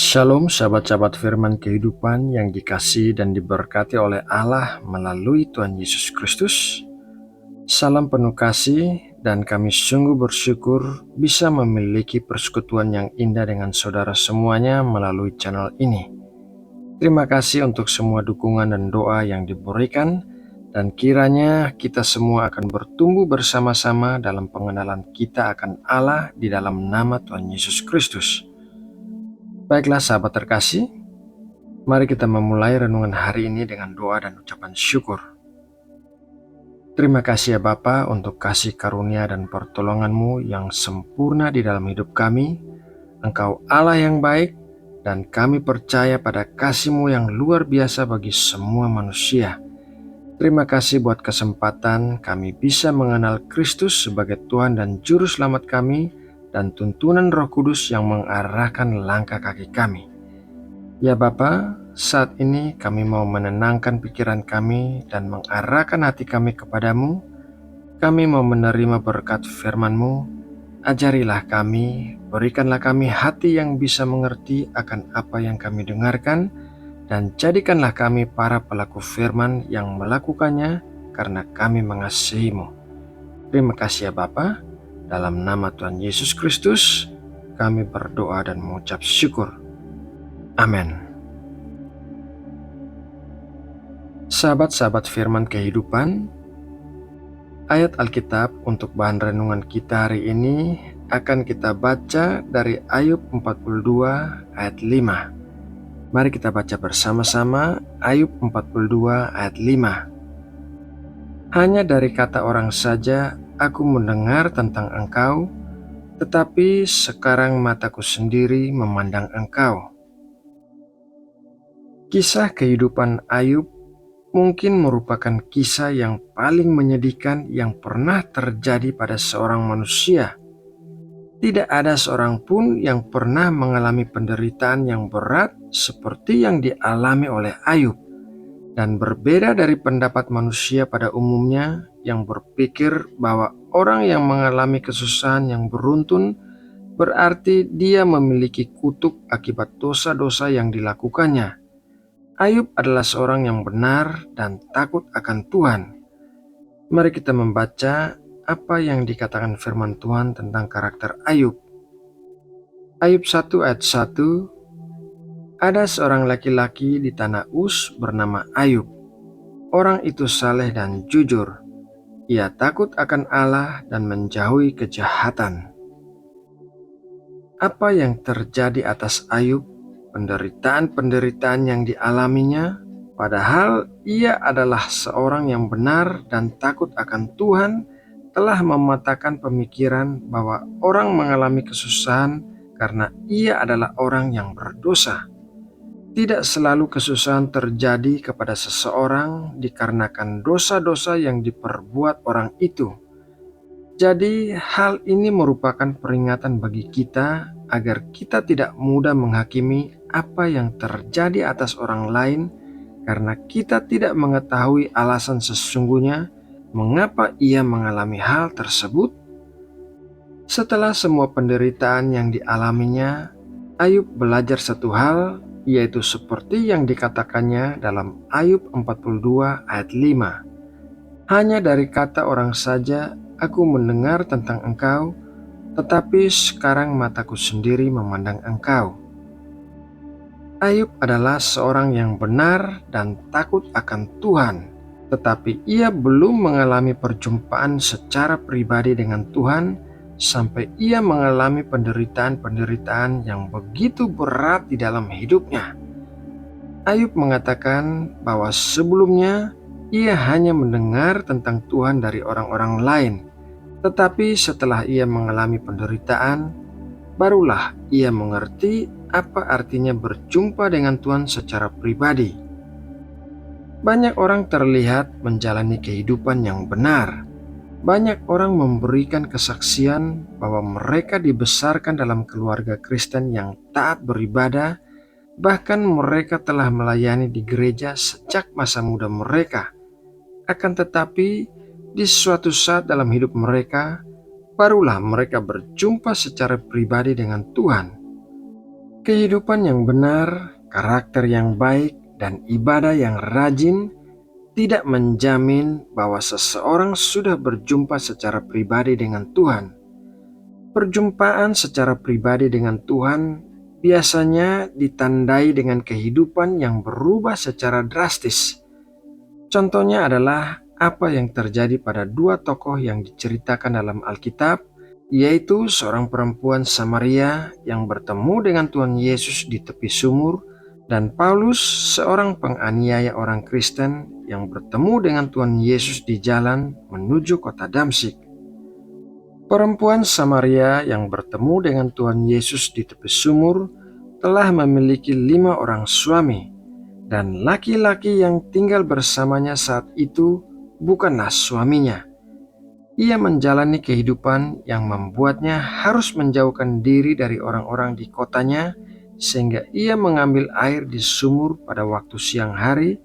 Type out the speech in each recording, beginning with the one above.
Shalom sahabat-sahabat firman kehidupan yang dikasihi dan diberkati oleh Allah melalui Tuhan Yesus Kristus. Salam penuh kasih dan kami sungguh bersyukur bisa memiliki persekutuan yang indah dengan saudara semuanya melalui channel ini. Terima kasih untuk semua dukungan dan doa yang diberikan, dan kiranya kita semua akan bertumbuh bersama-sama dalam pengenalan kita akan Allah di dalam nama Tuhan Yesus Kristus. Baiklah sahabat terkasih, mari kita memulai renungan hari ini dengan doa dan ucapan syukur. Terima kasih ya Bapa untuk kasih karunia dan pertolongan-Mu yang sempurna di dalam hidup kami. Engkau Allah yang baik dan kami percaya pada kasih-Mu yang luar biasa bagi semua manusia. Terima kasih buat kesempatan kami bisa mengenal Kristus sebagai Tuhan dan Juru Selamat kami, dan tuntunan Roh Kudus yang mengarahkan langkah kaki kami. Ya Bapa, saat ini kami mau menenangkan pikiran kami dan mengarahkan hati kami kepadamu. Kami mau menerima berkat firman-Mu. Ajarilah kami, berikanlah kami hati yang bisa mengerti akan apa yang kami dengarkan, dan jadikanlah kami para pelaku firman yang melakukannya karena kami mengasihi-Mu. Terima kasih ya Bapa. Dalam nama Tuhan Yesus Kristus, kami berdoa dan mengucap syukur. Amin. Sahabat-sahabat firman kehidupan, ayat Alkitab untuk bahan renungan kita hari ini akan kita baca dari Ayub 42 ayat 5. Mari kita baca bersama-sama Ayub 42 ayat 5. Hanya dari kata orang saja aku mendengar tentang engkau, tetapi sekarang mataku sendiri memandang engkau. Kisah kehidupan Ayub mungkin merupakan kisah yang paling menyedihkan yang pernah terjadi pada seorang manusia. Tidak ada seorang pun yang pernah mengalami penderitaan yang berat seperti yang dialami oleh Ayub. Dan berbeda dari pendapat manusia pada umumnya yang berpikir bahwa orang yang mengalami kesusahan yang beruntun berarti dia memiliki kutuk akibat dosa-dosa yang dilakukannya. Ayub adalah seorang yang benar dan takut akan Tuhan. Mari kita membaca apa yang dikatakan firman Tuhan tentang karakter Ayub. Ayub 1 ayat 1. Ada seorang laki-laki di tanah Uz bernama Ayub. Orang itu saleh dan jujur. Ia takut akan Allah dan menjauhi kejahatan. Apa yang terjadi atas Ayub? Penderitaan-penderitaan yang dialaminya, padahal ia adalah seorang yang benar dan takut akan Tuhan, telah mematahkan pemikiran bahwa orang mengalami kesusahan karena ia adalah orang yang berdosa. Tidak selalu kesusahan terjadi kepada seseorang dikarenakan dosa-dosa yang diperbuat orang itu. Jadi hal ini merupakan peringatan bagi kita agar kita tidak mudah menghakimi apa yang terjadi atas orang lain, karena kita tidak mengetahui alasan sesungguhnya mengapa ia mengalami hal tersebut. Setelah semua penderitaan yang dialaminya, Ayub belajar satu hal, yaitu seperti yang dikatakannya dalam Ayub 42 ayat 5. Hanya dari kata orang saja aku mendengar tentang engkau, tetapi sekarang mataku sendiri memandang engkau. Ayub adalah seorang yang benar dan takut akan Tuhan, tetapi ia belum mengalami perjumpaan secara pribadi dengan Tuhan sampai ia mengalami penderitaan-penderitaan yang begitu berat di dalam hidupnya. Ayub mengatakan bahwa sebelumnya ia hanya mendengar tentang Tuhan dari orang-orang lain, tetapi setelah ia mengalami penderitaan, barulah ia mengerti apa artinya berjumpa dengan Tuhan secara pribadi. Banyak orang terlihat menjalani kehidupan yang benar. Banyak orang memberikan kesaksian bahwa mereka dibesarkan dalam keluarga Kristen yang taat beribadah, bahkan mereka telah melayani di gereja sejak masa muda mereka. Akan tetapi, di suatu saat dalam hidup mereka, barulah mereka berjumpa secara pribadi dengan Tuhan. Kehidupan yang benar, karakter yang baik, dan ibadah yang rajin tidak menjamin bahwa seseorang sudah berjumpa secara pribadi dengan Tuhan. Perjumpaan secara pribadi dengan Tuhan biasanya ditandai dengan kehidupan yang berubah secara drastis. Contohnya adalah apa yang terjadi pada dua tokoh yang diceritakan dalam Alkitab, yaitu seorang perempuan Samaria yang bertemu dengan Tuhan Yesus di tepi sumur, dan Paulus, seorang penganiaya orang Kristen yang bertemu dengan Tuhan Yesus di jalan menuju kota Damsyik. Perempuan Samaria yang bertemu dengan Tuhan Yesus di tepi sumur telah memiliki 5 orang suami, dan laki-laki yang tinggal bersamanya saat itu bukanlah suaminya. Ia menjalani kehidupan yang membuatnya harus menjauhkan diri dari orang-orang di kotanya, sehingga ia mengambil air di sumur pada waktu siang hari,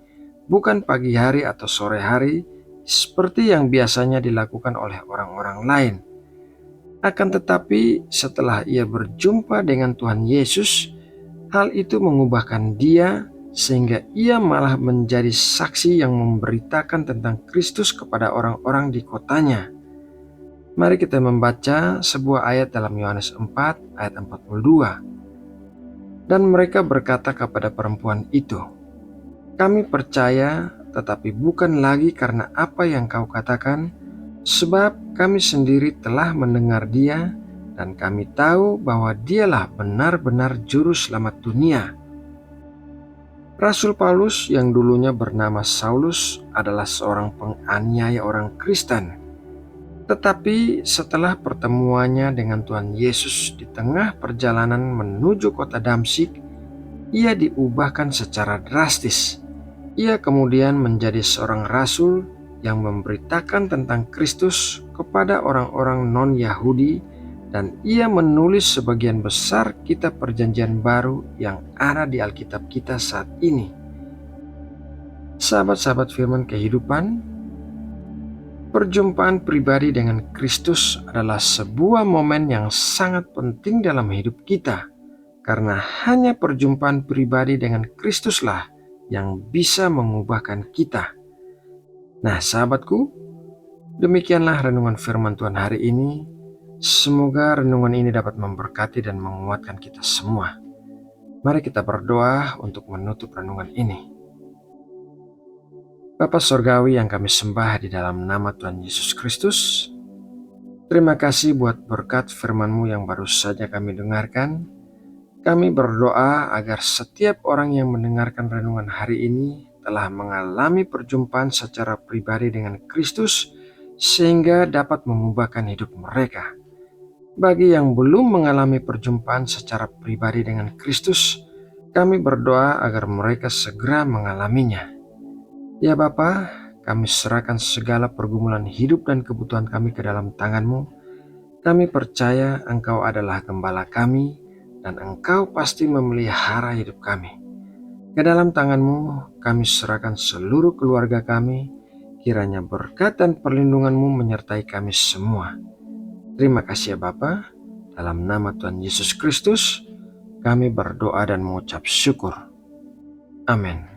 bukan pagi hari atau sore hari, seperti yang biasanya dilakukan oleh orang-orang lain. Akan tetapi, setelah ia berjumpa dengan Tuhan Yesus, hal itu mengubahkan dia sehingga ia malah menjadi saksi yang memberitakan tentang Kristus kepada orang-orang di kotanya. Mari kita membaca sebuah ayat dalam Yohanes 4 ayat 42. Dan mereka berkata kepada perempuan itu, "Kami percaya, tetapi bukan lagi karena apa yang kau katakan, sebab kami sendiri telah mendengar dia, dan kami tahu bahwa dialah benar-benar juru selamat dunia." Rasul Paulus yang dulunya bernama Saulus adalah seorang penganiaya orang Kristen. Tetapi setelah pertemuannya dengan Tuhan Yesus di tengah perjalanan menuju kota Damsyik, ia diubahkan secara drastis. Ia kemudian menjadi seorang rasul yang memberitakan tentang Kristus kepada orang-orang non-Yahudi, dan ia menulis sebagian besar kitab Perjanjian Baru yang ada di Alkitab kita saat ini. Sahabat-sahabat firman kehidupan, perjumpaan pribadi dengan Kristus adalah sebuah momen yang sangat penting dalam hidup kita, karena hanya perjumpaan pribadi dengan Kristuslah yang bisa mengubahkan kita. Nah, sahabatku, demikianlah renungan firman Tuhan hari ini. Semoga renungan ini dapat memberkati dan menguatkan kita semua. Mari kita berdoa untuk menutup renungan ini. Bapa Sorgawi yang kami sembah di dalam nama Tuhan Yesus Kristus, terima kasih buat berkat firman-Mu yang baru saja kami dengarkan. Kami berdoa agar setiap orang yang mendengarkan renungan hari ini telah mengalami perjumpaan secara pribadi dengan Kristus, sehingga dapat mengubahkan hidup mereka. Bagi yang belum mengalami perjumpaan secara pribadi dengan Kristus, kami berdoa agar mereka segera mengalaminya. Ya Bapa, kami serahkan segala pergumulan hidup dan kebutuhan kami ke dalam tangan-Mu. Kami percaya Engkau adalah gembala kami, dan Engkau pasti memelihara hidup kami. Ke dalam tangan-Mu, kami serahkan seluruh keluarga kami. Kiranya berkat dan perlindungan-Mu menyertai kami semua. Terima kasih ya Bapa. Dalam nama Tuhan Yesus Kristus, kami berdoa dan mengucap syukur. Amin.